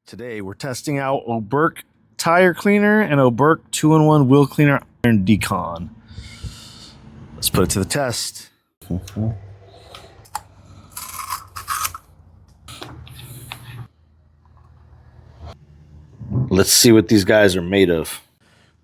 Today we're testing out Oberk tire cleaner and Oberk 2-in-1 wheel cleaner iron decon. Let's put it to the test. Let's see what these guys are made of.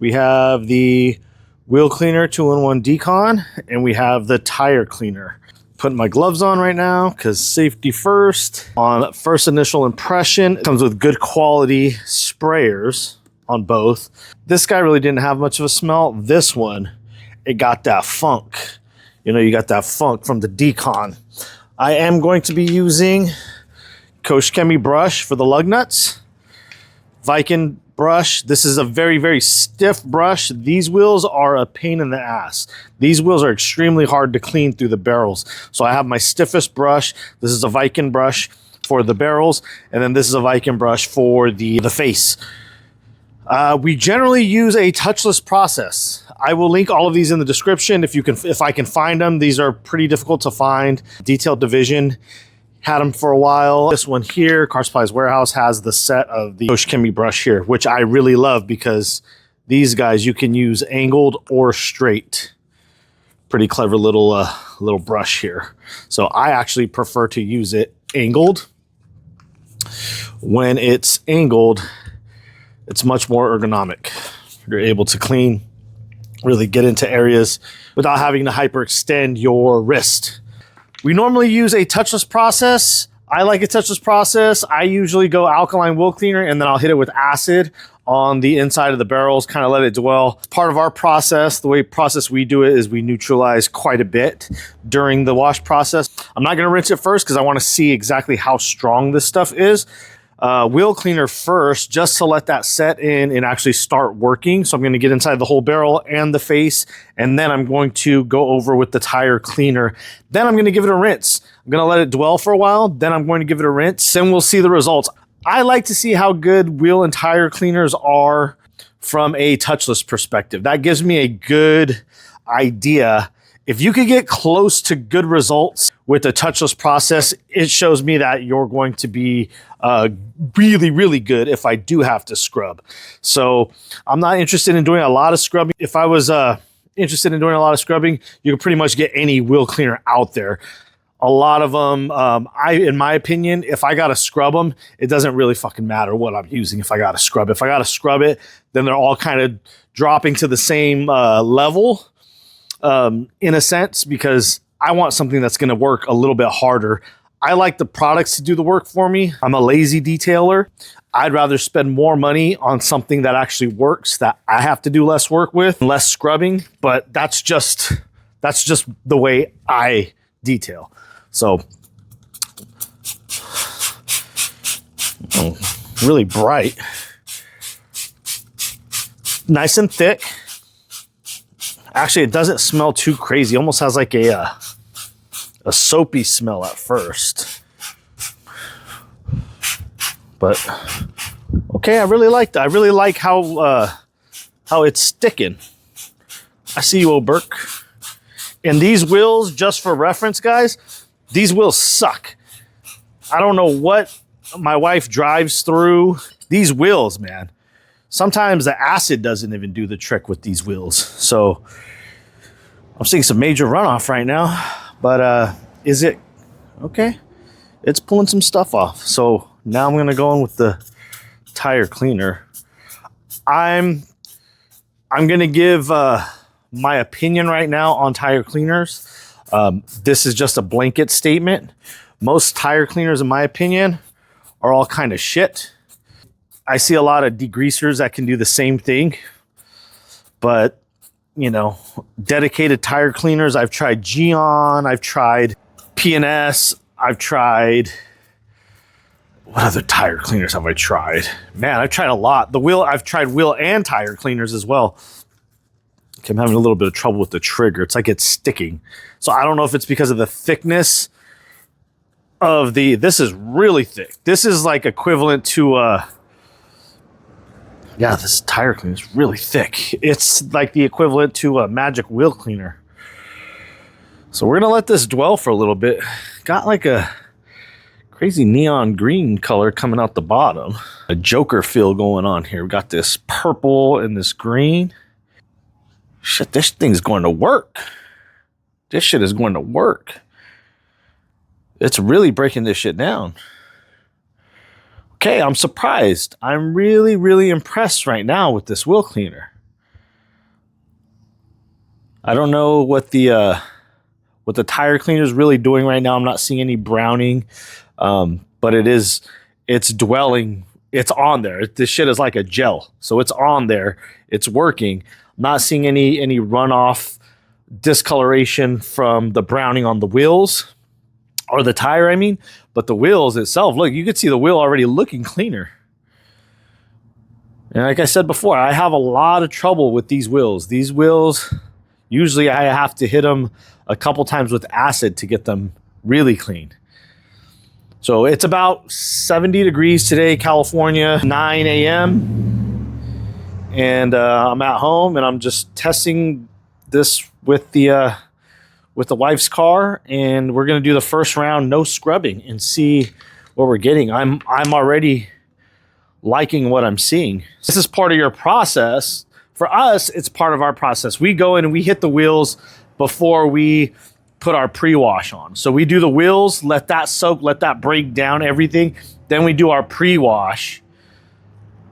We have the wheel cleaner 2-in-1 decon and we have the tire cleaner. Putting my gloves on right now because safety first. On first initial impression, it comes with good quality sprayers on both. This guy really didn't have much of a smell. This one, it got that funk. You know, you got that funk from the decon. I am going to be using Chemi brush for the lug nuts. Viking brush. This is a very, very stiff brush. These wheels are a pain in the ass. These wheels are extremely hard to clean through the barrels. So I have my stiffest brush. This is a Viking brush for the barrels. And then this is a Viking brush for the face. We generally use a touchless process. I will link all of these in the description if I can find them. These are pretty difficult to find. Detailed Division had them for a while. This one here, Car Supplies Warehouse, has the set of the Chemi brush here, which I really love because these guys you can use angled or straight. Pretty clever little little brush here. So I actually prefer to use it angled. When it's angled, it's much more ergonomic. You're able to clean, really get into areas without having to hyperextend your wrist. We normally use a touchless process. I like a touchless process. I usually go alkaline wheel cleaner and then I'll hit it with acid on the inside of the barrels, kind of let it dwell. Part of our process, the way process we do it is we neutralize quite a bit during the wash process. I'm not gonna rinse it first because I wanna see exactly how strong this stuff is. Wheel cleaner first, just to let that set in and actually start working. So I'm going to get inside the whole barrel and the face, and then I'm going to go over with the tire cleaner. Then I'm going to give it a rinse. I'm going to let it dwell for a while. Then I'm going to give it a rinse, and we'll see the results. I like to see how good wheel and tire cleaners are from a touchless perspective. That gives me a good idea. If you could get close to good results with a touchless process, it shows me that you're going to be really, really good if I do have to scrub. So I'm not interested in doing a lot of scrubbing. If I was interested in doing a lot of scrubbing, you could pretty much get any wheel cleaner out there. A lot of them, in my opinion, if I got to scrub them, it doesn't really fucking matter what I'm using if I got to scrub. If I got to scrub it, then they're all kind of dropping to the same level. In a sense, because I want something that's going to work a little bit harder. I like the products to do the work for me. I'm a lazy detailer. I'd rather spend more money on something that actually works, that I have to do less work with, less scrubbing, but that's just the way I detail. So, really bright. Nice and thick. Actually, it doesn't smell too crazy. It almost has like a soapy smell at first. But okay, I really like that. I really like how it's sticking. I see you, Oberk. And these wheels, just for reference, guys, these wheels suck. I don't know what my wife drives through. These wheels, man. Sometimes the acid doesn't even do the trick with these wheels. So I'm seeing some major runoff right now, but is it okay? It's pulling some stuff off. So now I'm gonna go in with the tire cleaner. I'm gonna give my opinion right now on tire cleaners. This is just a blanket statement. Most tire cleaners, in my opinion, are all kind of shit. I see a lot of degreasers that can do the same thing, but you know, dedicated tire cleaners. I've tried Geon, I've tried P&S, I've tried, what other tire cleaners have I tried? Man, I've tried a lot. I've tried wheel and tire cleaners as well. Okay, I'm having a little bit of trouble with the trigger. It's like it's sticking. So I don't know if it's because of the thickness of this is really thick. This is like equivalent to yeah, this tire cleaner is really thick. It's like the equivalent to a Magic wheel cleaner. So we're gonna let this dwell for a little bit. Got like a Crazy neon green color coming out the bottom. A Joker feel going on here. We got this purple and this green. Shit, this thing's going to work. This shit is going to work. It's really breaking this shit down. Okay, I'm surprised. I'm really, really impressed right now with this wheel cleaner. I don't know what the tire cleaner is really doing right now. I'm not seeing any browning, but it's dwelling. It's on there. This shit is like a gel, so it's on there. It's working. I'm not seeing any runoff discoloration from the browning on the wheels or the tire, I mean, but the wheels itself, look, you can see the wheel already looking cleaner. And like I said before, I have a lot of trouble with these wheels. These wheels, usually I have to hit them a couple times with acid to get them really clean. So it's about 70 degrees today, California, 9 a.m. And I'm at home and I'm just testing this with the wife's car, and we're gonna do the first round, no scrubbing, and see what we're getting. I'm already liking what I'm seeing. This is part of your process. For us, it's part of our process. We go in and we hit the wheels before we put our pre-wash on. So we do the wheels, let that soak, let that break down everything. Then we do our pre-wash.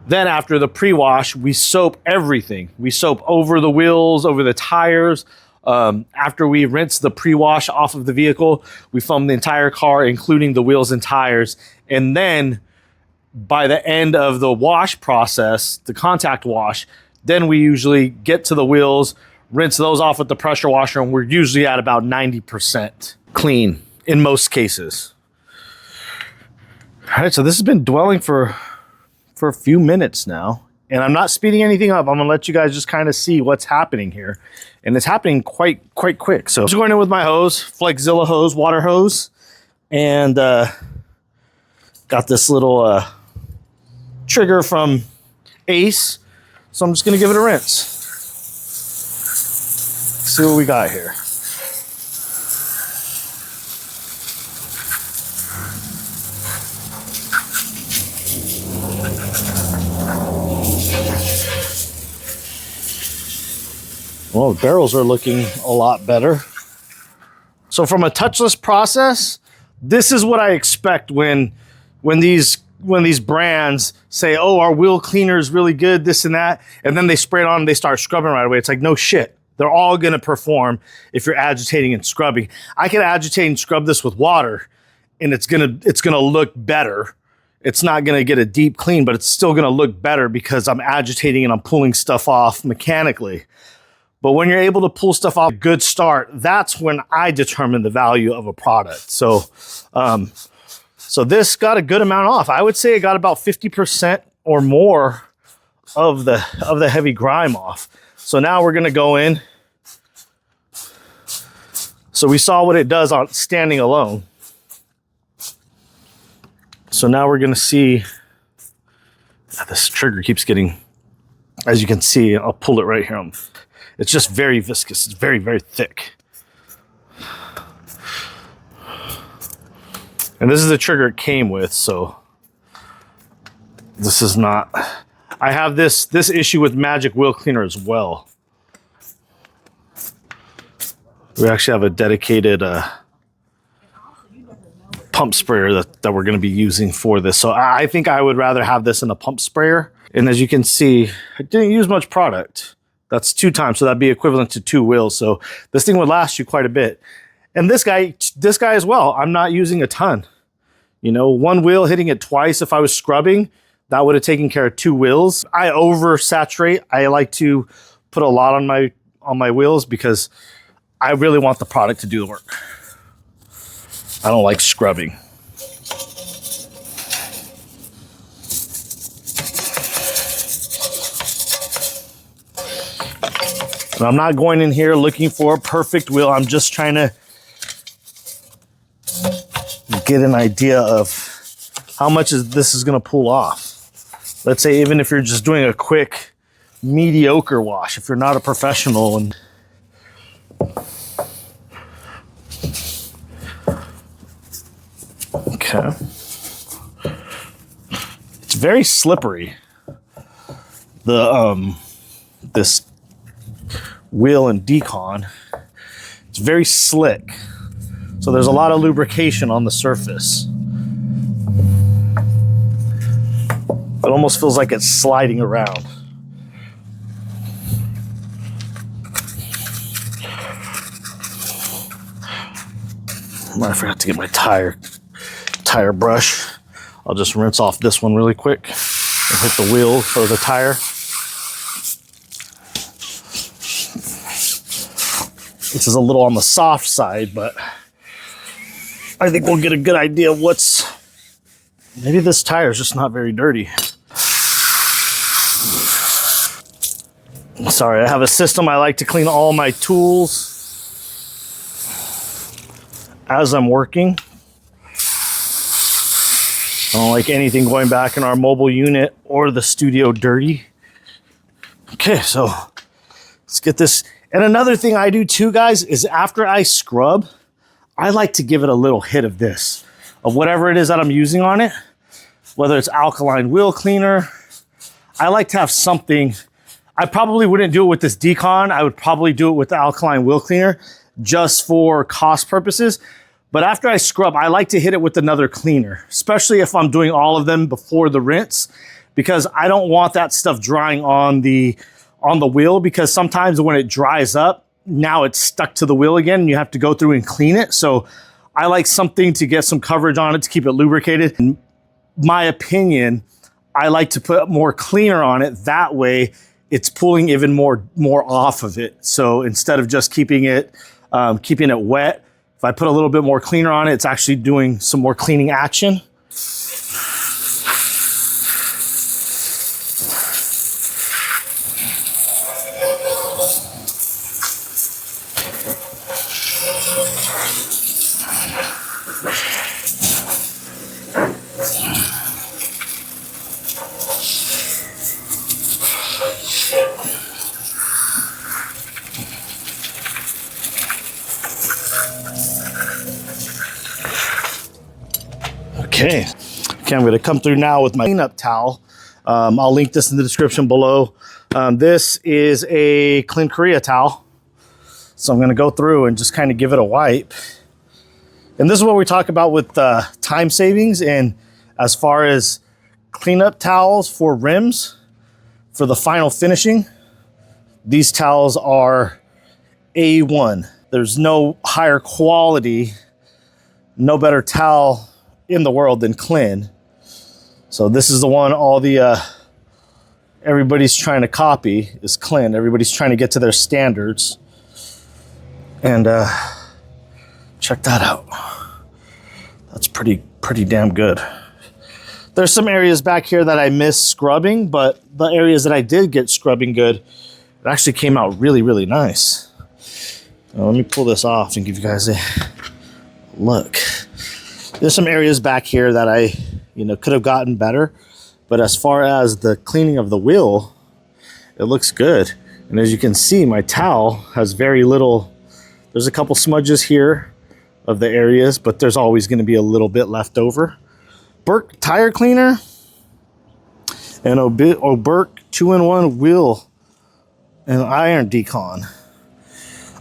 Then after the pre-wash, we soap everything. We soap over the wheels, over the tires. After we rinse the pre-wash off of the vehicle, we foam the entire car, including the wheels and tires. And then by the end of the wash process, the contact wash, then we usually get to the wheels, rinse those off with the pressure washer, and we're usually at about 90% clean in most cases. All right, so this has been dwelling for a few minutes now, and I'm not speeding anything up. I'm gonna let you guys just kind of see what's happening here, and it's happening quite quick. So I'm just going in with my hose, Flexzilla hose, water hose, and got this little trigger from Ace, so I'm just gonna give it a rinse. See what we got here. Well, the barrels are looking a lot better. So from a touchless process, this is what I expect when these brands say, oh, our wheel cleaner is really good, this and that, and then they spray it on and they start scrubbing right away. It's like, no shit. They're all going to perform if you're agitating and scrubbing. I can agitate and scrub this with water, and it's gonna look better. It's not going to get a deep clean, but it's still going to look better because I'm agitating and I'm pulling stuff off mechanically. But when you're able to pull stuff off a good start, that's when I determine the value of a product. So, so this got a good amount off. I would say it got about 50% or more of the heavy grime off. So now we're going to go in. So we saw what it does on standing alone. So now we're going to see, this trigger keeps getting, as you can see, I'll pull it right here. It's just very viscous. It's very, very thick. And this is the trigger it came with, so this is not, I have this issue with Magic Wheel Cleaner as well. We actually have a dedicated pump sprayer that we're going to be using for this. So I think I would rather have this in a pump sprayer. And as you can see, I didn't use much product. That's 2 times, so that'd be equivalent to 2 wheels. So this thing would last you quite a bit. And this guy as well, I'm not using a ton. You know, 1 wheel, hitting it twice if I was scrubbing, that would have taken care of 2 wheels. I oversaturate. I like to put a lot on my wheels because I really want the product to do the work. I don't like scrubbing. And I'm not going in here looking for a perfect wheel. I'm just trying to get an idea of how much this is going to pull off. Let's say even if you're just doing a quick, mediocre wash, if you're not a professional. And okay. very slippery. The this wheel and decon, it's very slick. So there's a lot of lubrication on the surface. It almost feels like it's sliding around. I forgot to get my tire brush. I'll just rinse off this one really quick and hit the wheel or the tire. This is a little on the soft side, but I think we'll get a good idea of what's... Maybe this tire is just not very dirty. Sorry, I have a system. I like to clean all my tools as I'm working. I don't like anything going back in our mobile unit or the studio dirty. Okay, so let's get this. And another thing I do too, guys, is after I scrub, I like to give it a little hit of this, of whatever it is that I'm using on it, whether it's alkaline wheel cleaner. I like to have something. I probably wouldn't do it with this decon. I would probably do it with the alkaline wheel cleaner just for cost purposes. But after I scrub, I like to hit it with another cleaner, especially if I'm doing all of them before the rinse, because I don't want that stuff drying on the wheel, because sometimes when it dries up, now it's stuck to the wheel again and you have to go through and clean it. So I like something to get some coverage on it to keep it lubricated. In my opinion, I like to put more cleaner on it. That way it's pulling even more off of it. So instead of just keeping it wet, if I put a little bit more cleaner on it, it's actually doing some more cleaning action. Okay, I'm going to come through now with my cleanup towel. I'll link this in the description below. This is a Clean Korea towel. So I'm going to go through and just kind of give it a wipe. And this is what we talk about with time savings. And as far as cleanup towels for rims, for the final finishing, these towels are A1. There's no higher quality, no better towel in the world than Klin. So this is the one everybody's trying to copy is Klin. Everybody's trying to get to their standards. And check that out. That's pretty damn good. There's some areas back here that I missed scrubbing, but the areas that I did get scrubbing good, it actually came out really, really nice. Now, let me pull this off and give you guys a look. There's some areas back here that I, could have gotten better. But as far as the cleaning of the wheel, it looks good. And as you can see, my towel has very little, there's a couple smudges here of the areas, but there's always going to be a little bit left over. Oberk tire cleaner and Oberk 2-in-1 wheel and iron decon.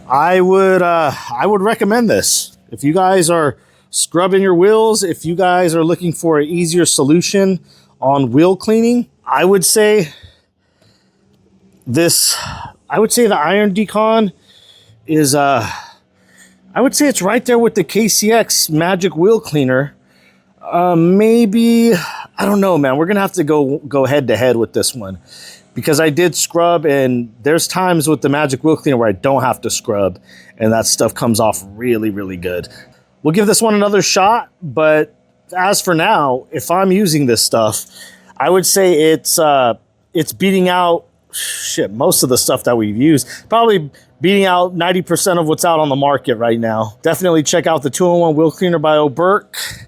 I would recommend this. If you guys are scrubbing your wheels, if you guys are looking for an easier solution on wheel cleaning, I would say the iron decon is, I would say it's right there with the KCX Magic Wheel Cleaner. Maybe, I don't know, man. We're going to have to go head to head with this one, because I did scrub, and there's times with the Magic Wheel Cleaner where I don't have to scrub and that stuff comes off really, really good. We'll give this one another shot, but as for now, if I'm using this stuff, I would say it's beating out most of the stuff that we've used. Probably beating out 90% of what's out on the market right now. Definitely check out the 2-in-1 wheel cleaner by Oberk.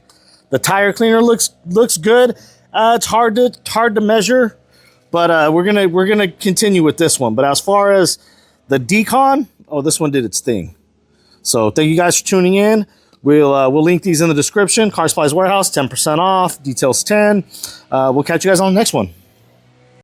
The tire cleaner looks good. It's hard to measure, but we're gonna continue with this one. But as far as the decon, this one did its thing. So thank you guys for tuning in. We'll link these in the description. Car Supplies Warehouse, 10% off, details 10. We'll catch you guys on the next one.